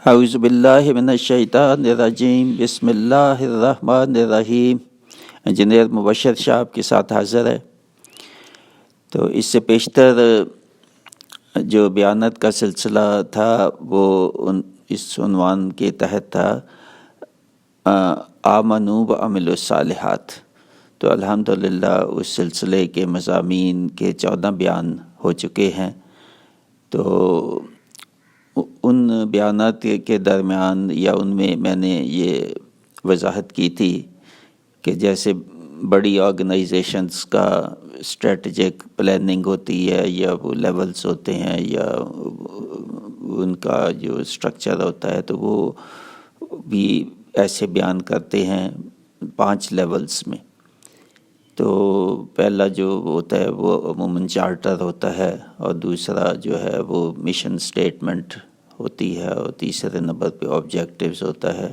اعوذ باللہ من الشیطان الرجیم، بسم اللہ الرحمن الرحیم۔ انجینئر مبشر شاہ آپ کے ساتھ حاضر ہے۔ تو اس سے پیشتر جو بیانات کا سلسلہ تھا وہ اس عنوان کے تحت تھا آمنوا وعملوا الصالحات۔ تو الحمدللہ اس سلسلے کے مضامین کے 14 بیان ہو چکے ہیں۔ تو ان بیانات کے درمیان یا ان میں نے یہ وضاحت کی تھی کہ جیسے بڑی آرگنائزیشنز کا اسٹریٹجک پلاننگ ہوتی ہے یا وہ لیولز ہوتے ہیں یا ان کا جو اسٹرکچر ہوتا ہے، تو وہ بھی ایسے بیان کرتے ہیں 5 لیولز میں۔ تو پہلا جو ہوتا ہے وہ عموماً چارٹر ہوتا ہے، اور دوسرا جو ہے وہ مشن سٹیٹمنٹ ہوتی ہے، اور تیسرے نمبر پہ آبجیکٹیوز ہوتا ہے،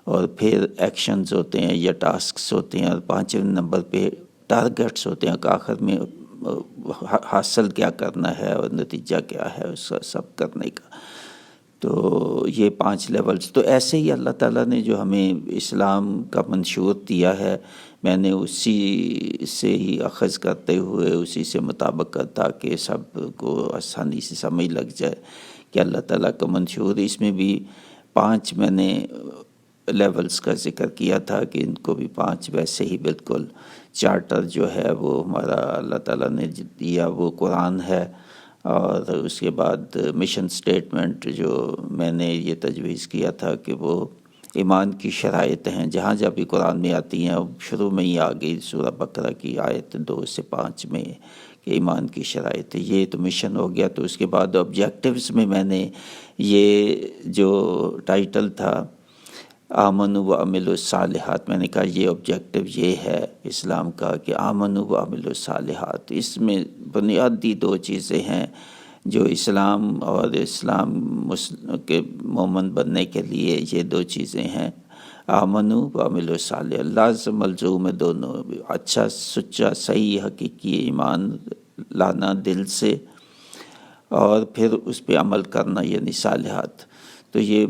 اور پھر ایکشنز ہوتے ہیں یا ٹاسکس ہوتے ہیں، اور 5ویں نمبر پہ ٹارگٹس ہوتے ہیں کہ آخر میں حاصل کیا کرنا ہے اور نتیجہ کیا ہے اس کا سب کرنے کا۔ تو یہ 5 لیولز، تو ایسے ہی اللہ تعالیٰ نے جو ہمیں اسلام کا منشور دیا ہے، میں نے اسی سے ہی اخذ کرتے ہوئے اسی سے مطابقت تاکہ سب کو آسانی سے سمجھ لگ جائے کہ اللہ تعالیٰ کا منشور، اس میں بھی 5 میں نے لیولز کا ذکر کیا تھا کہ ان کو بھی 5 ویسے ہی بالکل چارٹر جو ہے وہ ہمارا اللہ تعالیٰ نے دیا وہ قرآن ہے، اور اس کے بعد مشن سٹیٹمنٹ جو میں نے یہ تجویز کیا تھا کہ وہ ایمان کی شرائط ہیں، جہاں جب بھی قرآن میں آتی ہیں، شروع میں ہی آ گئی سورہ بقرہ کی آیت 2 سے 5 میں کہ ایمان کی شرائط ہے، یہ تو مشن ہو گیا۔ تو اس کے بعد آبجیکٹیوز میں نے یہ جو ٹائٹل تھا آمنوا وعملوا الصالحات، میں نے کہا یہ آبجیکٹیو یہ ہے اسلام کا کہ آمنوا وعملوا الصالحات۔ اس میں بنیادی 2 چیزیں ہیں جو اسلام اور اسلام کے مومن بننے کے لیے، یہ 2 چیزیں ہیں، آمنوا وعملوا الصالحات، لازم ملزوم ہے دونوں، اچھا سچا صحیح حقیقی ایمان لانا دل سے، اور پھر اس پہ عمل کرنا یعنی صالحات۔ تو یہ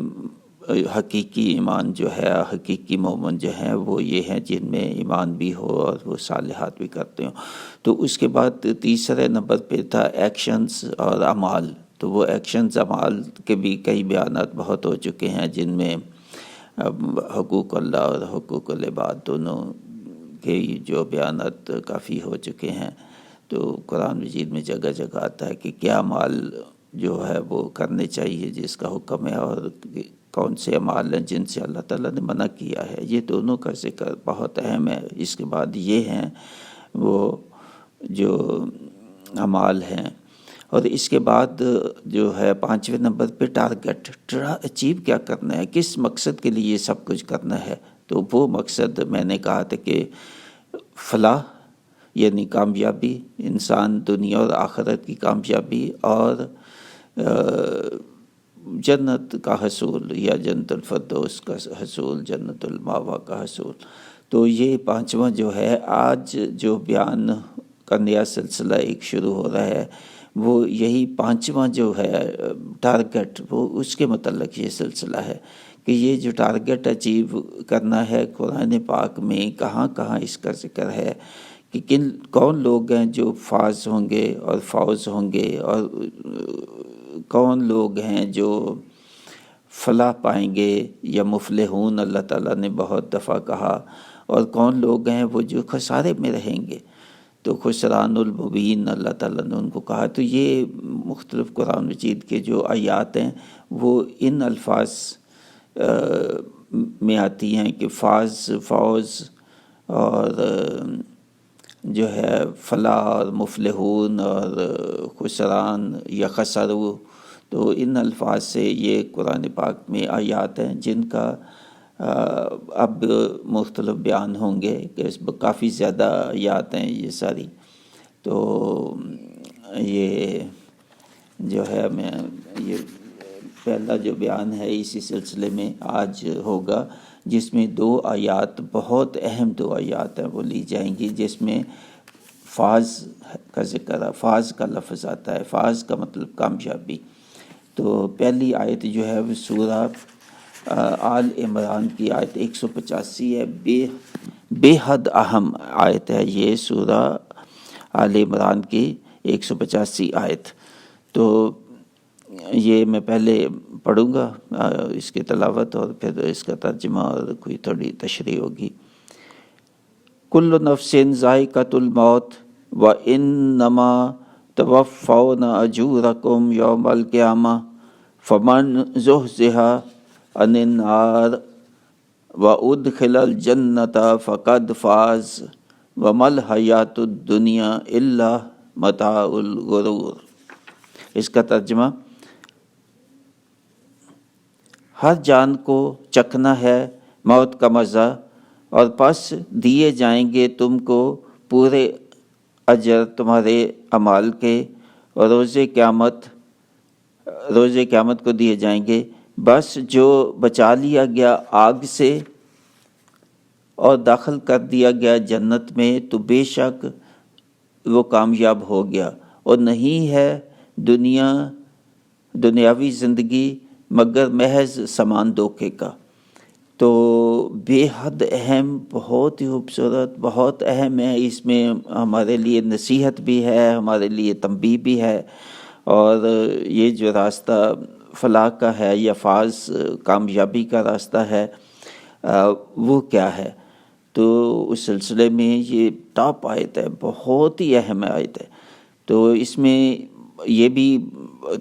حقیقی ایمان جو ہے، حقیقی مومن جو ہیں وہ یہ ہیں جن میں ایمان بھی ہو اور وہ صالحات بھی کرتے ہوں۔ تو اس کے بعد تیسرے نمبر پہ تھا ایکشنز اور اعمال۔ تو وہ ایکشنز اعمال کے بھی کئی بیانات بہت ہو چکے ہیں، جن میں حقوق اللہ اور حقوق العباد دونوں کے جو بیانات کافی ہو چکے ہیں۔ تو قرآن مجید میں جگہ جگہ آتا ہے کہ کیا اعمال جو ہے وہ کرنے چاہیے جس کا حکم ہے، اور کون سے اعمال ہیں جن سے اللہ تعالیٰ نے منع کیا ہے۔ یہ دونوں کا ذکر بہت اہم ہے۔ اس کے بعد یہ ہیں وہ جو اعمال ہیں، اور اس کے بعد جو ہے 5ویں نمبر پہ ٹارگٹ، اچیو کیا کرنا ہے، کس مقصد کے لیے یہ سب کچھ کرنا ہے۔ تو وہ مقصد میں نے کہا تھا کہ فلاح یعنی کامیابی، انسان دنیا اور آخرت کی کامیابی، اور جنت کا حصول یا جنت الفردوس کا حصول، جنت المأویٰ کا حصول۔ تو یہ 5واں جو ہے، آج جو بیان کا نیا سلسلہ ایک شروع ہو رہا ہے، وہ یہی 5واں جو ہے ٹارگٹ، وہ اس کے متعلق یہ سلسلہ ہے کہ یہ جو ٹارگٹ اچیو کرنا ہے، قرآن پاک میں کہاں کہاں اس کا ذکر ہے کہ کون لوگ ہیں جو فاز ہوں گے اور فوز ہوں گے، اور کون لوگ ہیں جو فلاح پائیں گے یا مفلحون اللہ تعالیٰ نے بہت دفعہ کہا، اور کون لوگ ہیں وہ جو خسارے میں رہیں گے، تو خسران المبین اللہ تعالیٰ نے ان کو کہا۔ تو یہ مختلف قرآن مجید کے جو آیات ہیں وہ ان الفاظ میں آتی ہیں کہ فوز اور جو ہے فلاح اور مفلحون اور خسران یا خسرو، تو ان الفاظ سے یہ قرآن پاک میں آیات ہیں جن کا اب مختلف بیان ہوں گے کہ اس میں کافی زیادہ آیات ہیں یہ ساری۔ تو یہ جو ہے میں یہ پہلا جو بیان ہے اسی سلسلے میں آج ہوگا، جس میں 2 آیات بہت اہم 2 آیات ہیں وہ لی جائیں گی، جس میں فاز کا ذکر ہے، فاز کا لفظ آتا ہے، فاز کا مطلب کامیابی۔ تو پہلی آیت جو ہے وہ سورہ آل عمران کی آیت 185 ہے، بے حد اہم آیت ہے یہ سورہ آل عمران کی 185 آیت۔ تو یہ میں پہلے پڑھوں گا اس کی تلاوت، اور پھر اس کا ترجمہ اور کوئی تھوڑی تشریح ہوگی۔ کل نفس ذائقۃ الموت وانما توفون اجورکم یوم القیامہ فمن زحزح عن النار وادخل الجنۃ فقد فاز وما الحیاۃ الدنیا الا متاع الغرور۔ اس کا ترجمہ: ہر جان کو چکھنا ہے موت کا مزہ، اور پس دیے جائیں گے تم کو پورے اجر تمہارے اعمال کے، اور روز قیامت کو دیے جائیں گے۔ بس جو بچا لیا گیا آگ سے اور داخل کر دیا گیا جنت میں تو بے شک وہ کامیاب ہو گیا، اور نہیں ہے دنیاوی زندگی مگر محض سامان دھوکے کا۔ تو بے حد اہم، بہت ہی خوبصورت، بہت اہم ہے۔ اس میں ہمارے لیے نصیحت بھی ہے، ہمارے لیے تنبیہ بھی ہے، اور یہ جو راستہ فلاح کا ہے یا فاز کامیابی کا راستہ ہے وہ کیا ہے۔ تو اس سلسلے میں یہ ٹاپ آیت ہے، بہت ہی اہم آیت ہے۔ تو اس میں یہ بھی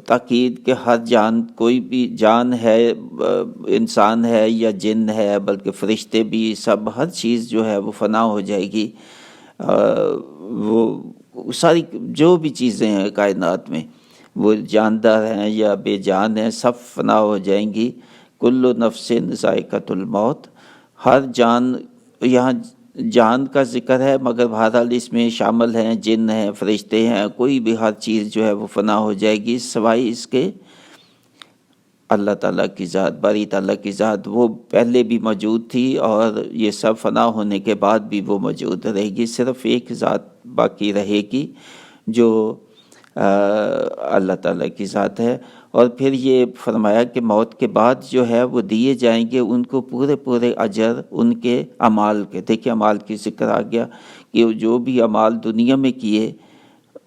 تاکید کہ ہر جان، کوئی بھی جان ہے، انسان ہے یا جن ہے، بلکہ فرشتے بھی، سب، ہر چیز جو ہے وہ فنا ہو جائے گی۔ وہ ساری جو بھی چیزیں ہیں کائنات میں، وہ جاندار ہیں یا بے جان ہیں، سب فنا ہو جائیں گی۔ کل نفس ذائقۃ الموت، ہر جان، یہاں جان کا ذکر ہے مگر بہرحال اس میں شامل ہیں جن ہیں، فرشتے ہیں، کوئی بھی ہر چیز جو ہے وہ فنا ہو جائے گی سوائے اس کے اللہ تعالیٰ کی ذات، باری تعالیٰ کی ذات۔ وہ پہلے بھی موجود تھی اور یہ سب فنا ہونے کے بعد بھی وہ موجود رہے گی۔ صرف ایک ذات باقی رہے گی جو اللہ تعالیٰ کی ذات ہے۔ اور پھر یہ فرمایا کہ موت کے بعد جو ہے وہ دیے جائیں گے ان کو پورے اجر ان کے اعمال کے۔ دیکھیں اعمال کی ذکر آ گیا کہ جو بھی اعمال دنیا میں کیے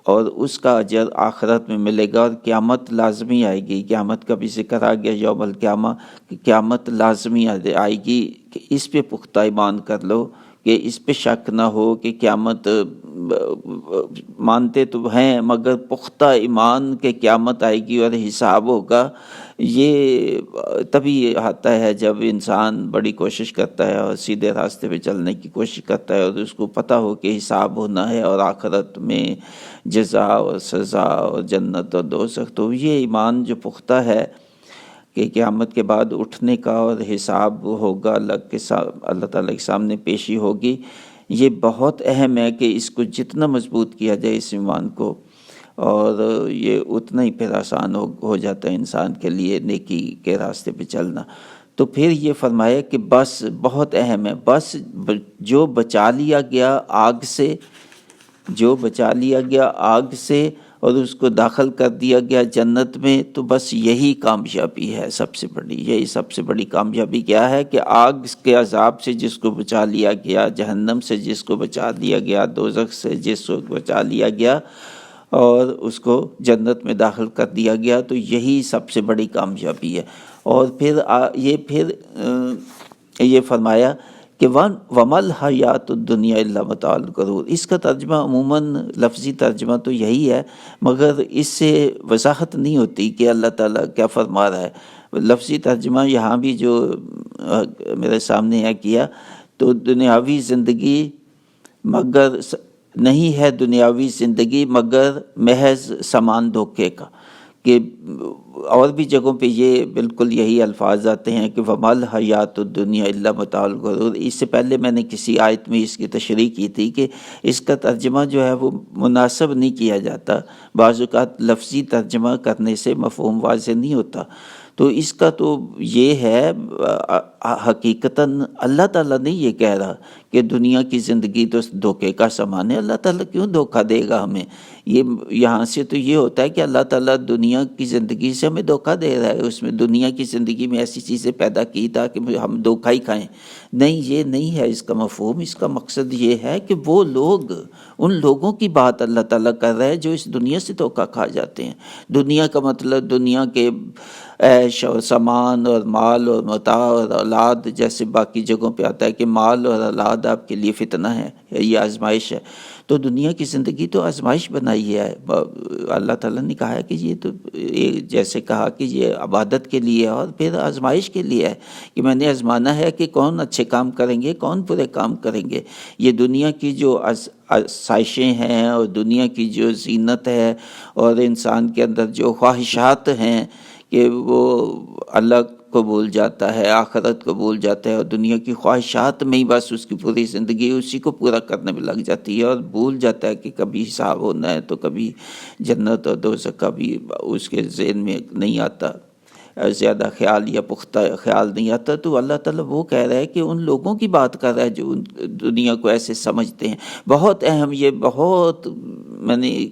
اور اس کا اجر آخرت میں ملے گا، اور قیامت لازمی آئے گی۔ قیامت کا بھی ذکر آ گیا یوم القیامہ، کہ قیامت لازمی آئے گی، کہ اس پہ پختہ ایمان کر لو، کہ اس پہ شک نہ ہو کہ قیامت، مانتے تو ہیں مگر پختہ ایمان کہ قیامت آئے گی اور حساب ہوگا۔ یہ تبھی آتا ہے جب انسان بڑی کوشش کرتا ہے اور سیدھے راستے پہ چلنے کی کوشش کرتا ہے، اور اس کو پتہ ہو کہ حساب ہونا ہے اور آخرت میں جزا اور سزا اور جنت اور دوزخ۔ تو یہ ایمان جو پختہ ہے کہ قیامت کے بعد اٹھنے کا اور حساب ہوگا، اللہ تعالیٰ کے سامنے پیشی ہوگی، یہ بہت اہم ہے کہ اس کو جتنا مضبوط کیا جائے اس ایمان کو، اور یہ اتنا ہی پھر آسان ہو جاتا ہے انسان کے لیے نیکی کے راستے پہ چلنا۔ تو پھر یہ فرمایا کہ بس، بہت اہم ہے، بس جو بچا لیا گیا آگ سے، جو بچا لیا گیا آگ سے اور اس کو داخل کر دیا گیا جنت میں، تو بس یہی کامیابی ہے سب سے بڑی۔ یہی سب سے بڑی کامیابی کیا ہے کہ آگ کے عذاب سے جس کو بچا لیا گیا، جہنم سے جس کو بچا دیا گیا، دوزخ سے جس کو بچا لیا گیا اور اس کو جنت میں داخل کر دیا گیا، تو یہی سب سے بڑی کامیابی ہے۔ اور پھر یہ فرمایا کہ وَمَا الْحَيَاةُ الدُّنْيَا إِلَّا مَتَاعُ الْغُرُورِ۔ اس کا ترجمہ عموماً لفظی ترجمہ تو یہی ہے، مگر اس سے وضاحت نہیں ہوتی کہ اللہ تعالیٰ کیا فرما رہا ہے۔ لفظی ترجمہ یہاں بھی جو میرے سامنے ہے کیا، تو دنیاوی زندگی مگر نہیں ہے، دنیاوی زندگی مگر محض سامان دھوکے کا۔ کہ اور بھی جگہوں پہ یہ بالکل یہی الفاظ آتے ہیں کہ وَمَا الْحَيَاةُ الدُّنْيَا إِلَّا مَتَاعُ الْغُرُورِ۔ اس سے پہلے میں نے کسی آیت میں اس کی تشریح کی تھی کہ اس کا ترجمہ جو ہے وہ مناسب نہیں کیا جاتا، بعض اوقات لفظی ترجمہ کرنے سے مفہوم واضح نہیں ہوتا۔ تو اس کا تو یہ ہے، حقیقتاً اللہ تعالیٰ نہیں یہ کہہ رہا کہ دنیا کی زندگی تو دھوکے کا سامان ہے۔ اللہ تعالیٰ کیوں دھوکہ دے گا ہمیں؟ یہ یہاں سے تو یہ ہوتا ہے کہ اللہ تعالیٰ دنیا کی زندگی سے ہمیں دھوکہ دے رہا ہے، اس میں دنیا کی زندگی میں ایسی چیزیں پیدا کی تاکہ ہم دھوکہ ہی کھائیں. نہیں، یہ نہیں ہے اس کا مفہوم. اس کا مقصد یہ ہے کہ وہ لوگ، ان لوگوں کی بات اللہ تعالیٰ کر رہا ہے جو اس دنیا سے دھوکہ کھا جاتے ہیں. دنیا کا مطلب دنیا کے عیش اور سامان اور مال اور متاع اور اولاد، جیسے باقی جگہوں پہ آتا ہے کہ مال اور اولاد آپ کے لیے فتنہ ہے، یہ آزمائش ہے. تو دنیا کی زندگی تو آزمائش بنائی ہے. اللہ تعالیٰ نے کہا ہے کہ یہ تو جیسے کہا کہ یہ عبادت کے لیے اور پھر آزمائش کے لیے ہے، کہ میں نے آزمانا ہے کہ کون اچھے کام کریں گے، کون برے کام کریں گے. یہ دنیا کی جو آسائشیں ہیں اور دنیا کی جو زینت ہے اور انسان کے اندر جو خواہشات ہیں کہ وہ اللہ کو بھول جاتا ہے، آخرت کو بھول جاتا ہے اور دنیا کی خواہشات میں ہی بس اس کی پوری زندگی اسی کو پورا کرنے میں لگ جاتی ہے، اور بھول جاتا ہے کہ کبھی حساب ہونا ہے تو کبھی جنت اور دوزخ کا بھی اس کے ذہن میں نہیں آتا، زیادہ خیال یا پختہ خیال نہیں آتا. تو اللہ تعالیٰ وہ کہہ رہا ہے کہ ان لوگوں کی بات کر رہا ہے جو دنیا کو ایسے سمجھتے ہیں. بہت اہم، یہ بہت، میں نے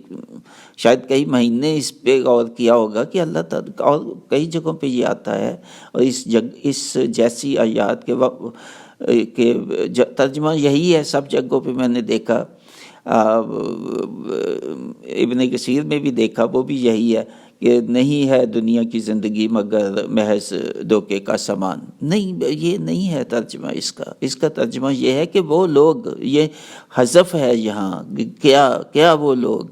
شاید کئی مہینے اس پہ غور کیا ہوگا کہ اللہ تعالیٰ، اور کئی جگہوں پہ یہ آتا ہے، اور اس جیسی آیات کے ترجمہ یہی ہے سب جگہوں پہ میں نے دیکھا. ابن کثیر میں بھی دیکھا، وہ بھی یہی ہے کہ نہیں ہے دنیا کی زندگی مگر محض دھوکے کا سامان. نہیں، یہ نہیں ہے ترجمہ اس کا ترجمہ یہ ہے کہ وہ لوگ، یہ حذف ہے یہاں، کیا وہ لوگ،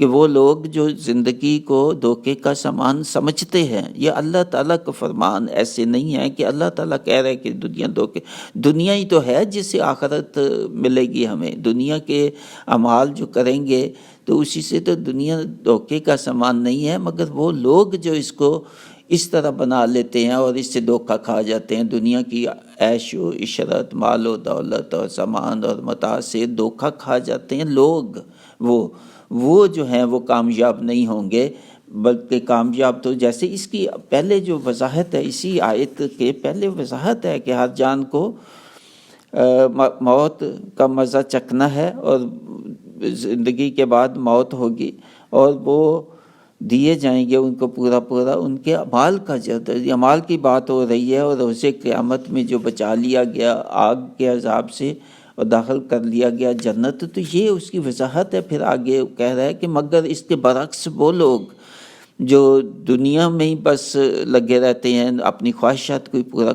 کہ وہ لوگ جو زندگی کو دھوکے کا سامان سمجھتے ہیں. یہ اللہ تعالیٰ کا فرمان ایسے نہیں ہے کہ اللہ تعالیٰ کہہ رہے کہ دنیا ہی تو ہے جس سے آخرت ملے گی ہمیں. دنیا کے اعمال جو کریں گے تو اسی سے تو دنیا دھوکے کا سامان نہیں ہے، مگر وہ لوگ جو اس کو اس طرح بنا لیتے ہیں اور اس سے دھوکہ کھا جاتے ہیں. دنیا کی عیش و عشرت، مال و دولت اور سامان اور متاع سے دھوکہ کھا جاتے ہیں لوگ. وہ جو ہیں وہ کامیاب نہیں ہوں گے، بلکہ کامیاب تو، جیسے اس کی پہلے جو وضاحت ہے، اسی آیت کے پہلے وضاحت ہے کہ ہر جان کو موت کا مزہ چکھنا ہے اور زندگی کے بعد موت ہوگی، اور وہ دیے جائیں گے ان کو پورا ان کے اعمال کا. اعمال کی بات ہو رہی ہے، اور روز قیامت میں جو بچا لیا گیا آگ کے عذاب سے اور داخل کر لیا گیا جنت، تو یہ اس کی وضاحت ہے. پھر آگے کہہ رہا ہے کہ مگر اس کے برعکس وہ لوگ جو دنیا میں ہی بس لگے رہتے ہیں، اپنی خواہشات کو پورا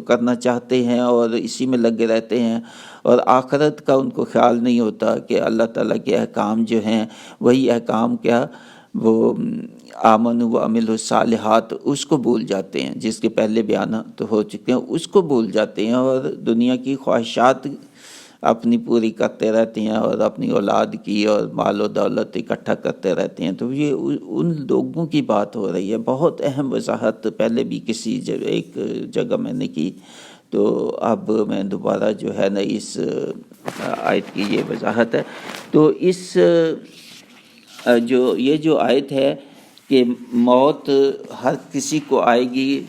کرنا چاہتے ہیں اور اسی میں لگے رہتے ہیں، اور آخرت کا ان کو خیال نہیں ہوتا کہ اللہ تعالیٰ کے احکام جو ہیں وہی احکام کیا، وہ آمن و عمل الصالحات، اس کو بھول جاتے ہیں، جس کے پہلے بیانات ہو چکے ہیں، اس کو بھول جاتے ہیں اور دنیا کی خواہشات اپنی پوری کرتے رہتے ہیں اور اپنی اولاد کی اور مال و دولت اکٹھا کرتے رہتے ہیں. تو یہ ان لوگوں کی بات ہو رہی ہے. بہت اہم وضاحت پہلے بھی کسی ایک جگہ میں نے کی، تو اب میں دوبارہ جو ہے نا اس آیت کی یہ وضاحت ہے. تو یہ جو آیت ہے کہ موت ہر کسی کو آئے گی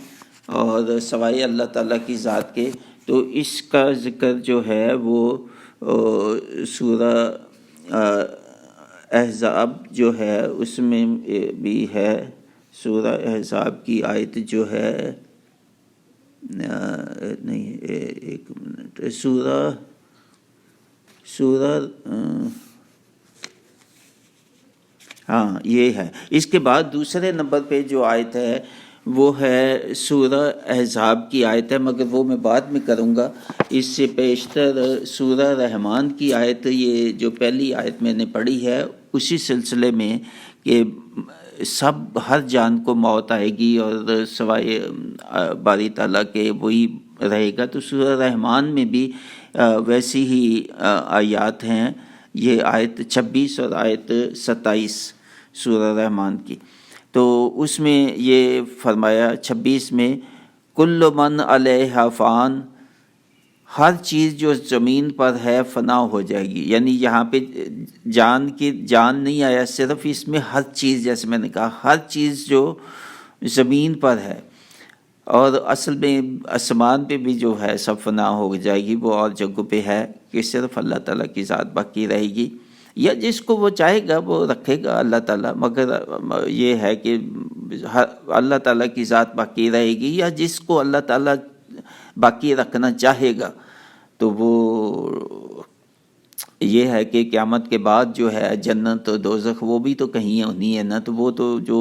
اور سوائے اللہ تعالیٰ کی ذات کے، تو اس کا ذکر جو ہے وہ سورہ احزاب جو ہے اس میں بھی ہے. سورہ احزاب کی آیت جو ہے، نہیں ایک منٹ، سورہ ہاں یہ ہے. اس کے بعد دوسرے نمبر پہ جو آیت ہے وہ ہے سورہ احزاب کی آیت ہے، مگر وہ میں بعد میں کروں گا. اس سے پیشتر سورہ رحمان کی آیت، یہ جو پہلی آیت میں نے پڑھی ہے اسی سلسلے میں کہ ہر جان کو موت آئے گی اور سوائے باری تعالیٰ کے وہی رہے گا. تو سورہ رحمان میں بھی ویسی ہی آیات ہیں. یہ آیت 26 اور آیت 27 سورہ رحمان کی. تو اس میں یہ فرمایا 26 میں، کل من علیہا فان، ہر چیز جو زمین پر ہے فنا ہو جائے گی. یعنی یہاں پہ جان نہیں آیا، صرف اس میں ہر چیز، جیسے میں نے کہا ہر چیز جو زمین پر ہے، اور اصل میں آسمان پہ بھی جو ہے سب فنا ہو جائے گی. وہ اور جگہوں پہ ہے کہ صرف اللہ تعالیٰ کی ذات باقی رہے گی. یا جس کو وہ چاہے گا وہ رکھے گا اللہ تعالیٰ، مگر یہ ہے کہ اللہ تعالیٰ کی ذات باقی رہے گی، یا جس کو اللہ تعالیٰ باقی رکھنا چاہے گا تو وہ یہ ہے کہ قیامت کے بعد جو ہے جنت و دوزخ وہ بھی تو کہیں ہونی ہے نا، تو وہ تو جو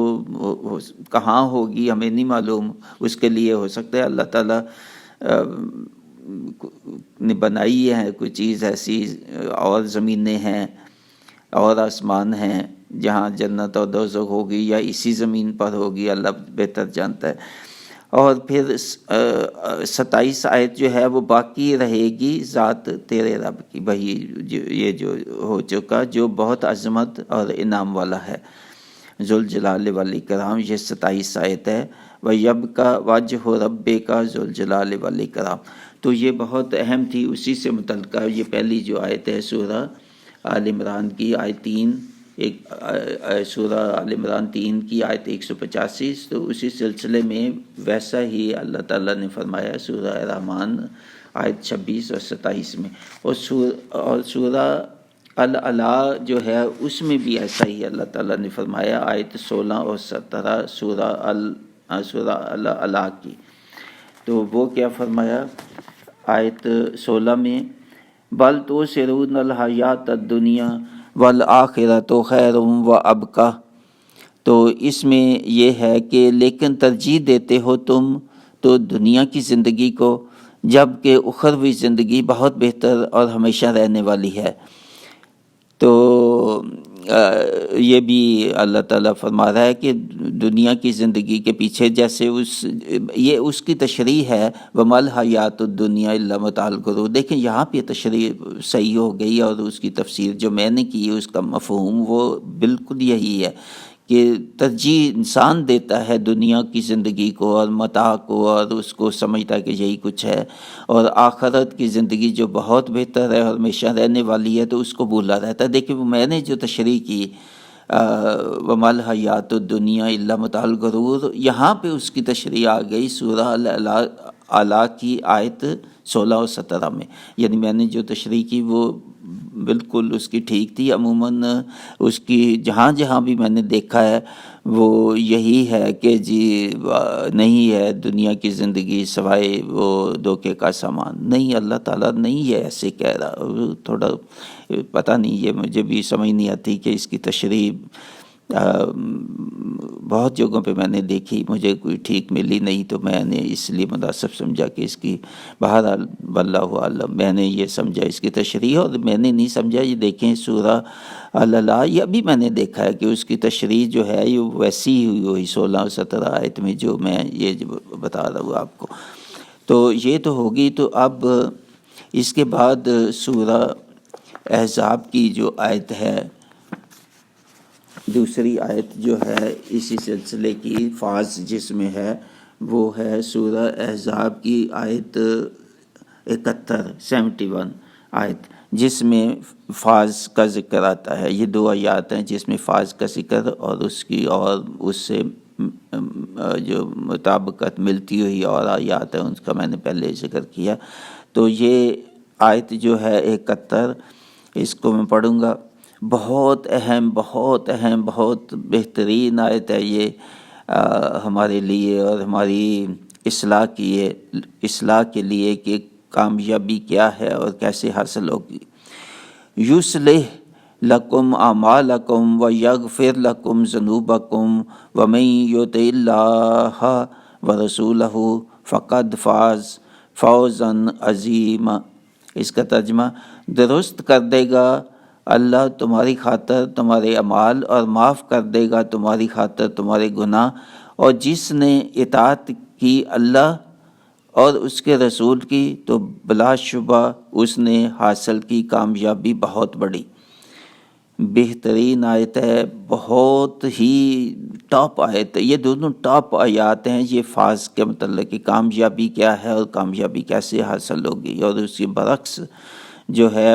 کہاں ہوگی ہمیں نہیں معلوم، اس کے لیے ہو سکتا ہے اللہ تعالیٰ نے بنائی ہے کوئی چیز ایسی، اور زمینیں ہیں اور آسمان ہیں جہاں جنت اور دوزخ ہوگی، یا اسی زمین پر ہوگی، اللہ بہتر جانتا ہے۔ اور پھر 27 آیت جو ہے وہ باقی رہے گی ذات تیرے رب کی، وہی یہ جو ہو چکا جو بہت عظمت اور انعام والا ہے، ذوالجلال والاکرام، یہ 27 آیت ہے۔ وَيَبْقَى وَجْهُ رَبِّكَ ذُوالجلال والاکرام، تو یہ بہت اہم تھی، اسی سے متعلقہ یہ پہلی جو آیت ہے سورہ آل عمران کی آیت 3، سورہ آل عمران 3 کی آیت 185، تو اسی سلسلے میں ویسا ہی اللہ تعالیٰ نے فرمایا سورہ رحمان آیت 26 اور 27 میں، اور سورہ الاعلیٰ جو ہے اس میں بھی ایسا ہی اللہ تعالیٰ نے فرمایا آیت 16 اور 17 سورہ الاعلیٰ کی۔ تو وہ کیا فرمایا آیت 16 میں، بل تؤثرون الحیات الدنیا والآخرۃ خیر وابقیٰ، تو اس میں یہ ہے کہ لیکن ترجیح دیتے ہو تم تو دنیا کی زندگی کو، جبکہ اخروی زندگی بہت بہتر اور ہمیشہ رہنے والی ہے۔ تو یہ بھی اللہ تعالیٰ فرما رہا ہے کہ دنیا کی زندگی کے پیچھے جیسے یہ اس کی تشریح ہے، وَمَا الْحَيَاةُ الدُّنْيَا إِلَّا مَتَاعُ الْغُرُورِ۔ دیکھیں یہاں پہ تشریح صحیح ہو گئی، اور اس کی تفسیر جو میں نے کی اس کا مفہوم وہ بالکل یہی ہے کہ ترجیح انسان دیتا ہے دنیا کی زندگی کو اور متاع کو، اور اس کو سمجھتا ہے کہ یہی کچھ ہے، اور آخرت کی زندگی جو بہت بہتر ہے اور ہمیشہ رہنے والی ہے تو اس کو بھولا رہتا ہے۔ دیکھیں وہ میں نے جو تشریح کی وَمَا الْحَيَاةُ الدُّنْيَا إِلَّا مَتَاعُ الْغُرُورِ، یہاں پہ اس کی تشریح آ گئی سورہ الاعلیٰ کی آیت 16 اور 17 میں، یعنی میں نے جو تشریح کی وہ بالکل اس کی ٹھیک تھی۔ عموماً اس کی جہاں جہاں بھی میں نے دیکھا ہے وہ یہی ہے کہ جی نہیں ہے دنیا کی زندگی سوائے وہ دھوکے کا سامان، نہیں، اللہ تعالیٰ نہیں ہے ایسے کہہ رہا، تھوڑا پتہ نہیں، یہ مجھے بھی سمجھ نہیں آتی کہ اس کی تشریح بہت جگہوں پہ میں نے دیکھی، مجھے کوئی ٹھیک ملی نہیں، تو میں نے اس لیے مناسب سمجھا کہ اس کی بہرحال واللہ اعلم میں نے یہ سمجھا اس کی تشریح، اور میں نے نہیں سمجھا یہ دیکھیں سورہ الاعلیٰ، یہ بھی میں نے دیکھا ہے کہ اس کی تشریح جو ہے یہ ویسی ہی ہوئی 16 اور 17 آیت میں جو میں یہ بتا رہا ہوں آپ کو۔ تو یہ تو ہوگی، تو اب اس کے بعد سورہ احزاب کی جو آیت ہے، دوسری آیت جو ہے اسی سلسلے کی فاز جس میں ہے وہ ہے سورہ احزاب کی آیت 71 آیت، جس میں فاز کا ذکر آتا ہے۔ یہ 2 آیات ہیں جس میں فاز کا ذکر اور اس کی اور اس سے جو مطابقت ملتی ہوئی اور آیات ہیں ان کا میں نے پہلے ذکر کیا۔ تو یہ آیت جو ہے 71 اس کو میں پڑھوں گا، بہت اہم بہت بہترین آیت ہے یہ ہمارے لیے اور ہماری اصلاح کے لیے کہ کامیابی کیا ہے اور کیسے حاصل ہوگی۔ یصلح لکم اعمالکم ویغفر لکم ذنوبکم ومن یطع اللہ ورسولہ فقد فاز فوزا عظیما۔ اس کا ترجمہ، درست کر دے گا اللہ تمہاری خاطر تمہارے اعمال اور معاف کر دے گا تمہاری خاطر تمہارے گناہ، اور جس نے اطاعت کی اللہ اور اس کے رسول کی تو بلا شبہ اس نے حاصل کی کامیابی بہت بڑی۔ بہترین آیت ہے، بہت ہی ٹاپ آیت ہے، یہ دونوں ٹاپ آیات ہیں یہ فاز کے متعلق کہ کامیابی کیا ہے اور کامیابی کیسے حاصل ہوگی، اور اس کے برعکس جو ہے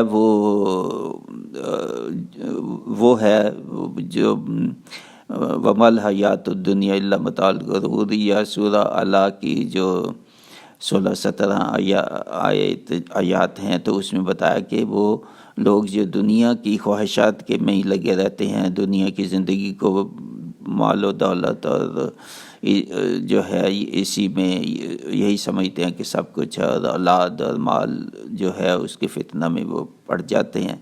وہ ہے جو وَمَا الْحَيَاةُ الدُّنْيَا إِلَّا مَتَاعُ الْغُرُورِ، یا سورہ اعلیٰ کی جو 16-17 آیات ہیں، تو اس میں بتایا کہ وہ لوگ جو دنیا کی خواہشات کے میں ہی لگے رہتے ہیں، دنیا کی زندگی کو مال و دولت اور جو ہے اسی میں یہی سمجھتے ہیں کہ سب کچھ، اور اولاد اور مال جو ہے اس کے فتنہ میں وہ پڑ جاتے ہیں،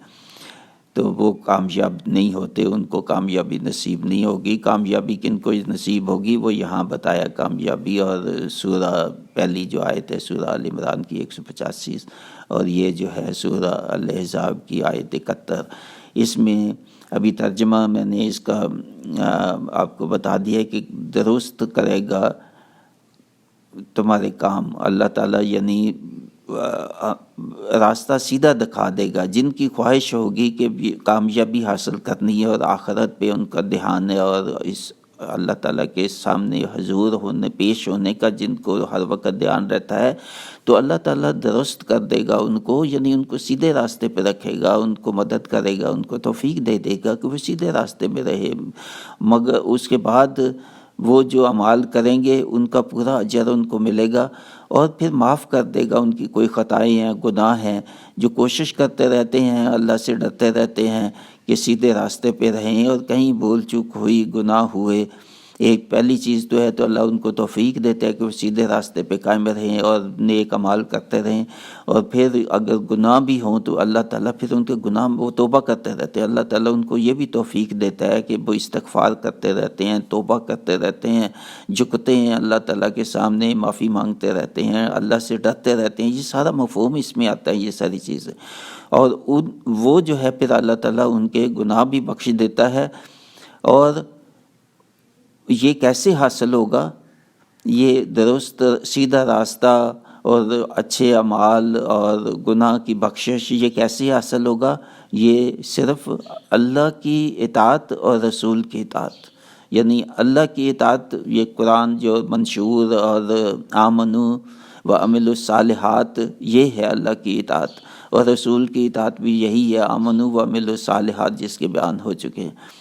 تو وہ کامیاب نہیں ہوتے، ان کو کامیابی نصیب نہیں ہوگی۔ کامیابی کن کو نصیب ہوگی وہ یہاں بتایا کامیابی، اور سورہ پہلی جو آیت ہے سورہ آل عمران کی 185، اور یہ جو ہے سورہ الاحزاب کی آیت 71، اس میں ابھی ترجمہ میں نے اس کا آپ کو بتا دیا کہ درست کرے گا تمہارے کام اللہ تعالیٰ، یعنی راستہ سیدھا دکھا دے گا۔ جن کی خواہش ہوگی کہ کامیابی حاصل کرنی ہے اور آخرت پہ ان کا دھیان ہے، اور اس اللہ تعالیٰ کے سامنے حضور ہونے پیش ہونے کا جن کو ہر وقت دھیان رہتا ہے، تو اللہ تعالیٰ درست کر دے گا ان کو، یعنی ان کو سیدھے راستے پہ رکھے گا، ان کو مدد کرے گا، ان کو توفیق دے دے گا کہ وہ سیدھے راستے میں رہے۔ مگر اس کے بعد وہ جو اعمال کریں گے ان کا پورا اجر ان کو ملے گا، اور پھر معاف کر دے گا ان کی کوئی خطائیں ہیں، گناہ ہیں، جو کوشش کرتے رہتے ہیں، اللہ سے ڈرتے رہتے ہیں کہ سیدھے راستے پہ رہیں، اور کہیں بھول چوک ہوئی، گناہ ہوئے، ایک پہلی چیز تو ہے تو اللہ ان کو توفیق دیتا ہے کہ وہ سیدھے راستے پہ قائم رہیں اور نیک اعمال کرتے رہیں، اور پھر اگر گناہ بھی ہوں تو اللہ تعالیٰ پھر ان کے گناہ وہ توبہ کرتے رہتے ہیں، اللہ تعالیٰ ان کو یہ بھی توفیق دیتا ہے کہ وہ استغفار کرتے رہتے ہیں، توبہ کرتے رہتے ہیں، جھکتے ہیں اللہ تعالیٰ کے سامنے، معافی مانگتے رہتے ہیں، اللہ سے ڈرتے رہتے ہیں۔ یہ سارا مفہوم اس میں آتا ہے، یہ ساری چیزیں، اور وہ جو ہے پھر اللہ تعالیٰ ان کے گناہ بھی بخش دیتا ہے۔ اور یہ کیسے حاصل ہوگا؟ یہ درست سیدھا راستہ اور اچھے اعمال اور گناہ کی بخشش یہ کیسے حاصل ہوگا؟ یہ صرف اللہ کی اطاعت اور رسول کی اطاعت، یعنی اللہ کی اطاعت، یہ قرآن جو منشور اور آمنو و عملوا الصالحات، یہ ہے اللہ کی اطاعت، اور رسول کی اطاعت بھی یہی ہے، آمنو و عملوا الصالحات، جس کے بیان ہو چکے ہیں۔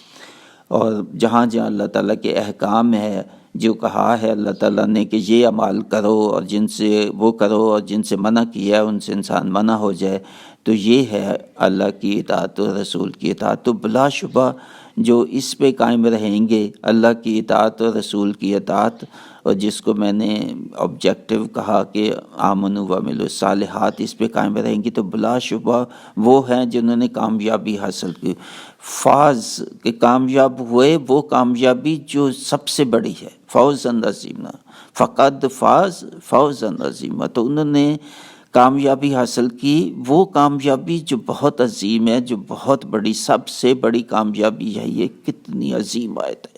اور جہاں جہاں اللہ تعالیٰ کے احکام ہے، جو کہا ہے اللہ تعالیٰ نے کہ یہ اعمال کرو اور جن سے وہ کرو، اور جن سے منع کیا ہے ان سے انسان منع ہو جائے، تو یہ ہے اللہ کی اطاعت اور رسول کی اطاعت۔ تو بلا شبہ جو اس پہ قائم رہیں گے، اللہ کی اطاعت اور رسول کی اطاعت، اور جس کو میں نے آبجیکٹو کہا کہ آمنوا وعملوا الصالحات، اس پہ قائم رہیں گے، تو بلا شبہ وہ ہیں جنہوں نے کامیابی حاصل کی، فاز کے کامیاب ہوئے، وہ کامیابی جو سب سے بڑی ہے، فوزا عظیما، فقد فاز فوزا عظیما، تو انہوں نے کامیابی حاصل کی، وہ کامیابی جو بہت عظیم ہے، جو بہت بڑی، سب سے بڑی کامیابی ہے۔ یہ کتنی عظیم آیت ہے،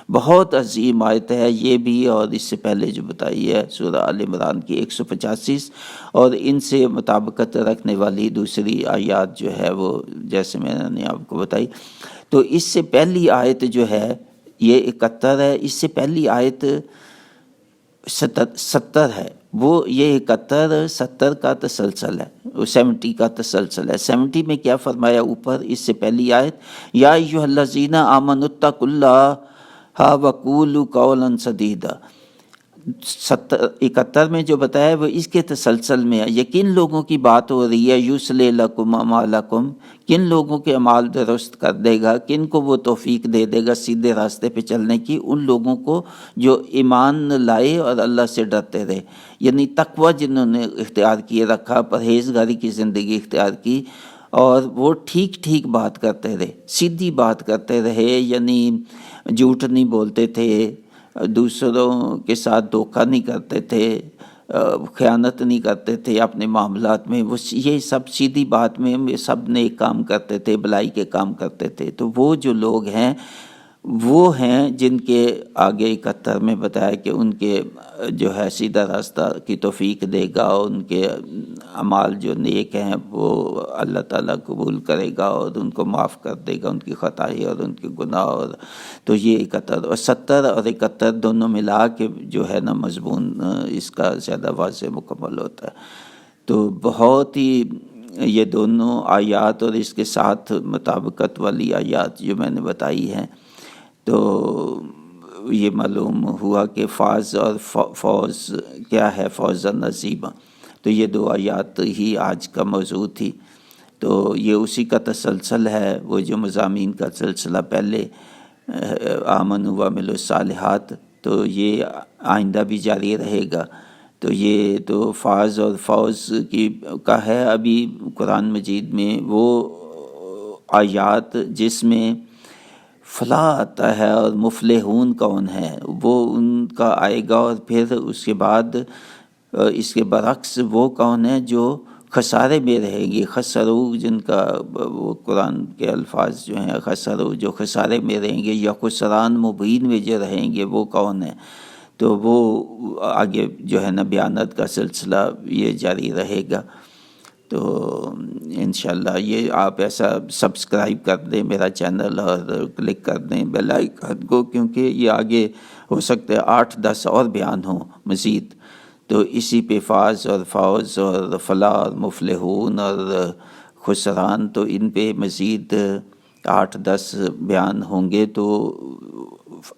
بہت عظیم آیت ہے یہ بھی، اور اس سے پہلے جو بتائی ہے سورہ آل عمران کی 185، اور ان سے مطابقت رکھنے والی دوسری آیات جو ہے وہ جیسے میں نے آپ کو بتائی۔ تو اس سے پہلی آیت جو ہے یہ 71 ہے، اس سے پہلی آیت 70 ہے، وہ یہ 71 70 کا تسلسل ہے، 70 کا تسلسل ہے۔ 70 میں کیا فرمایا اوپر، اس سے پہلی آیت، یا ایھا الذین آمنوا اتقوا اللہ وقولوا قولا سدیدا، 71 میں جو بتایا وہ اس کے تسلسل میں ہے۔ یہ کن لوگوں کی بات ہو رہی ہے؟ یصلح لکم اعمالکم، کن لوگوں کے اعمال درست کر دے گا، کن کو وہ توفیق دے دے گا سیدھے راستے پہ چلنے کی؟ ان لوگوں کو جو ایمان لائے اور اللہ سے ڈرتے رہے، یعنی تقوی جنہوں نے اختیار کیے رکھا، پرہیزگاری کی زندگی اختیار کی، اور وہ ٹھیک ٹھیک بات کرتے رہے، سیدھی بات کرتے رہے، یعنی جھوٹ نہیں بولتے تھے، دوسروں کے ساتھ دھوکہ نہیں کرتے تھے، خیانت نہیں کرتے تھے اپنے معاملات میں، وہ یہ سب سیدھی بات میں سب نیک کام کرتے تھے، بھلائی کے کام کرتے تھے۔ تو وہ جو لوگ ہیں وہ ہیں جن کے آگے 71 میں بتایا کہ ان کے جو ہے سیدھا راستہ کی توفیق دے گا، ان کے اعمال جو نیک ہیں وہ اللہ تعالیٰ قبول کرے گا اور ان کو معاف کر دے گا، ان کی خطائی اور ان کے گناہ۔ اور تو یہ 71 اور 70 اور 71 دونوں ملا کے جو ہے نا مضمون اس کا زیادہ واضح مکمل ہوتا ہے۔ تو بہت ہی یہ دونوں آیات اور اس کے ساتھ مطابقت والی آیات جو میں نے بتائی ہیں، تو یہ معلوم ہوا کہ فاز اور فوز کیا ہے، فوزا نصیبہ، تو یہ 2 آیات ہی آج کا موضوع تھی۔ تو یہ اسی کا تسلسل ہے، وہ جو مضامین کا سلسلہ پہلے آمنوا وعملوا الصالحات، تو یہ آئندہ بھی جاری رہے گا۔ تو یہ تو فاز اور فوز کا ہے۔ ابھی قرآن مجید میں وہ آیات جس میں فلاح آتا ہے اور مفلحون کون ہے وہ ان کا آئے گا، اور پھر اس کے بعد اس کے برعکس وہ کون ہے جو خسارے میں رہیں گے، خسرو، جن کا وہ قرآن کے الفاظ جو ہیں، خسرو جو خسارے میں رہیں گے یا خسران مبین میں جو رہیں گے وہ کون ہے۔ تو وہ آگے جو ہے نا بیانات کا سلسلہ یہ جاری رہے گا۔ تو انشاءاللہ یہ آپ ایسا سبسکرائب کر دیں میرا چینل اور کلک کر دیں بیل آئیکن کو، کیونکہ یہ آگے ہو سکتا ہے 8-10 اور بیان ہوں مزید، تو اسی پہ فاز اور فوز اور فلاح اور مفلحون اور خسران، تو ان پہ مزید 8-10 بیان ہوں گے۔ تو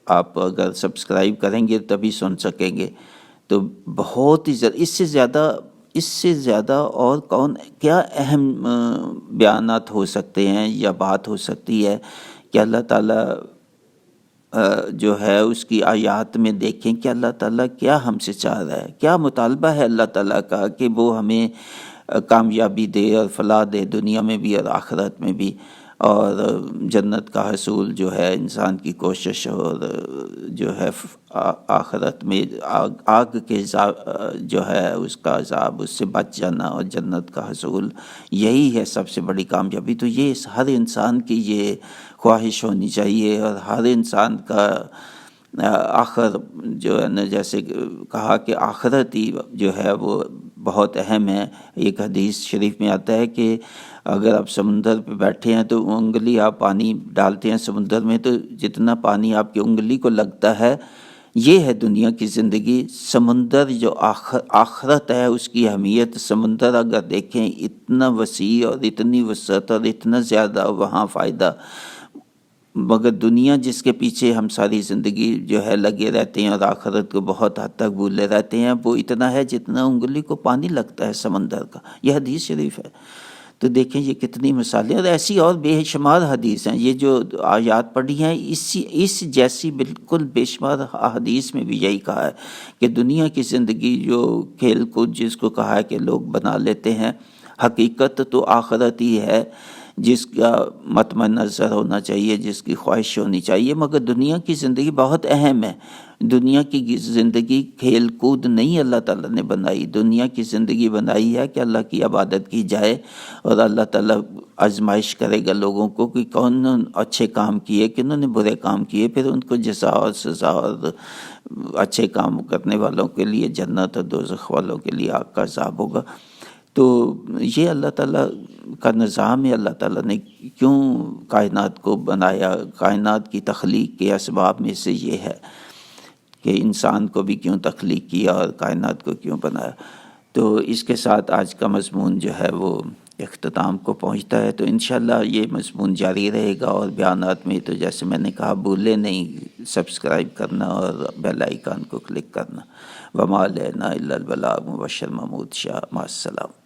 آپ اگر سبسکرائب کریں گے تبھی سن سکیں گے۔ تو بہت ہی اس سے زیادہ اور کیا اہم بیانات ہو سکتے ہیں یا بات ہو سکتی ہے کہ اللہ تعالیٰ جو ہے اس کی آیات میں دیکھیں کہ اللہ تعالیٰ کیا ہم سے چاہ رہا ہے، کیا مطالبہ ہے اللہ تعالیٰ کا کہ وہ ہمیں کامیابی دے اور فلاح دے، دنیا میں بھی اور آخرت میں بھی، اور جنت کا حصول جو ہے انسان کی کوشش، اور جو ہے آخرت میں آگ کے جو ہے اس کا عذاب، اس سے بچ جانا اور جنت کا حصول، یہی ہے سب سے بڑی کامیابی۔ تو یہ ہر انسان کی یہ خواہش ہونی چاہیے، اور ہر انسان کا آخر جو ہے نا، جیسے کہا کہ آخرت ہی جو ہے وہ بہت اہم ہے۔ ایک حدیث شریف میں آتا ہے کہ اگر آپ سمندر پہ بیٹھے ہیں تو انگلی آپ پانی ڈالتے ہیں سمندر میں، تو جتنا پانی آپ کی انگلی کو لگتا ہے، یہ ہے دنیا کی زندگی۔ سمندر جو آخرت ہے اس کی اہمیت، سمندر اگر دیکھیں اتنا وسیع اور اتنی وسعت اور اتنا زیادہ وہاں فائدہ، مگر دنیا جس کے پیچھے ہم ساری زندگی جو ہے لگے رہتے ہیں اور آخرت کو بہت حد تک بھولے رہتے ہیں، وہ اتنا ہے جتنا انگلی کو پانی لگتا ہے سمندر کا۔ یہ حدیث شریف ہے۔ تو دیکھیں یہ کتنی مثالیں، اور ایسی اور بے شمار حدیث ہیں۔ یہ جو آیات پڑھی ہیں اس جیسی بالکل بے شمار حدیث میں بھی یہی کہا ہے کہ دنیا کی زندگی جو کھیل کود جس کو کہا ہے کہ لوگ بنا لیتے ہیں، حقیقت تو آخرت ہی ہے جس کا مطمع نظر ہونا چاہیے، جس کی خواہش ہونی چاہیے۔ مگر دنیا کی زندگی بہت اہم ہے۔ دنیا کی زندگی کھیل کود نہیں اللہ تعالیٰ نے بنائی، دنیا کی زندگی بنائی ہے کہ اللہ کی عبادت کی جائے، اور اللہ تعالیٰ آزمائش کرے گا لوگوں کو کہ کون اچھے کام کیے، کنہوں نے برے کام کیے، پھر ان کو جزا اور سزا، اور اچھے کام کرنے والوں کے لیے جنت اور دوزخ والوں کے لیے آگ کا عذاب ہوگا۔ تو یہ اللہ تعالیٰ کا نظام ہے۔ اللہ تعالیٰ نے کیوں کائنات کو بنایا، کائنات کی تخلیق کے اسباب میں سے یہ ہے کہ انسان کو بھی کیوں تخلیق کیا اور کائنات کو کیوں بنایا۔ تو اس کے ساتھ آج کا مضمون جو ہے وہ اختتام کو پہنچتا ہے۔ تو انشاءاللہ یہ مضمون جاری رہے گا، اور بیانات میں تو جیسے میں نے کہا بھولے نہیں سبسکرائب کرنا اور بیل آئیکن کو کلک کرنا۔ وما علینا الا البلاغ، مبشر محمود شاہ، مع السلام۔